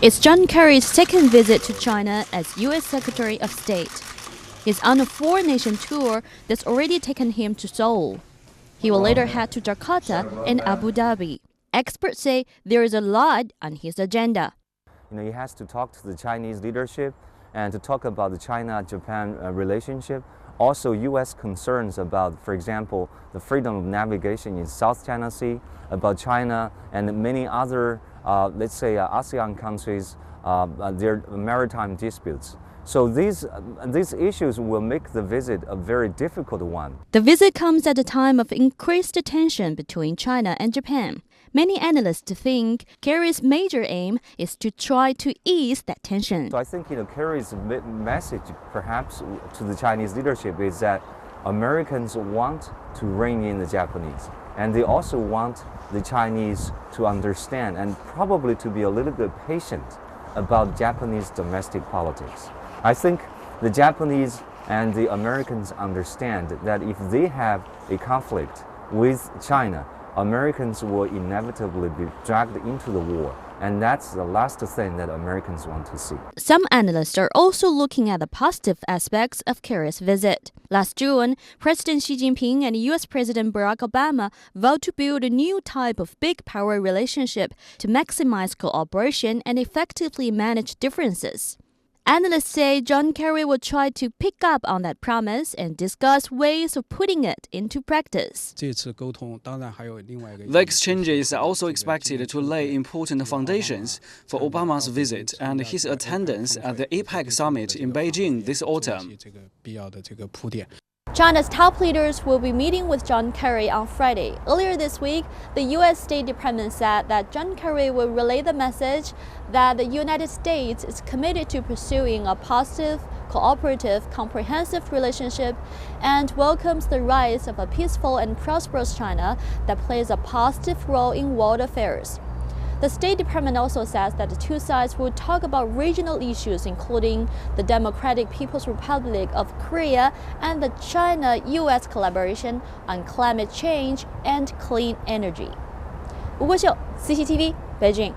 It's John Kerry's second visit to China as U.S. Secretary of State. He's on a four-nation tour that's already taken him to Seoul. He will later head to Jakarta and Abu Dhabi. Experts say there is a lot on his agenda. He has to talk to the Chinese leadership and to talk about the China-Japan relationship. Also, U.S. concerns about, for example, the freedom of navigation in South China Sea, about China and many other, let's say, ASEAN countries, their maritime disputes. So these issues will make the visit a very difficult one. The visit comes at a time of increased tension between China and Japan. Many analysts think Kerry's major aim is to try to ease that tension. So I think Kerry's message, perhaps, to the Chinese leadership is that Americans want to rein in the Japanese, and they also want the Chinese to understand and probably to be a little bit patient about Japanese domestic politics. I think the Japanese and the Americans understand that if they have a conflict with China, Americans will inevitably be dragged into the war. And that's the last thing that Americans want to see. Some analysts are also looking at the positive aspects of Kerry's visit. Last June, President Xi Jinping and U.S. President Barack Obama vowed to build a new type of big power relationship to maximize cooperation and effectively manage differences. Analysts say John Kerry will try to pick up on that promise and discuss ways of putting it into practice. The exchanges are also expected to lay important foundations for Obama's visit and his attendance at the APEC summit in Beijing this autumn. China's top leaders will be meeting with John Kerry on Friday. Earlier this week, the U.S. State Department said that John Kerry will relay the message that the United States is committed to pursuing a positive, cooperative, comprehensive relationship and welcomes the rise of a peaceful and prosperous China that plays a positive role in world affairs. The State Department also says that the two sides will talk about regional issues, including the Democratic People's Republic of Korea and the China-U.S. collaboration on climate change and clean energy. 吴国秀 CCTV 北京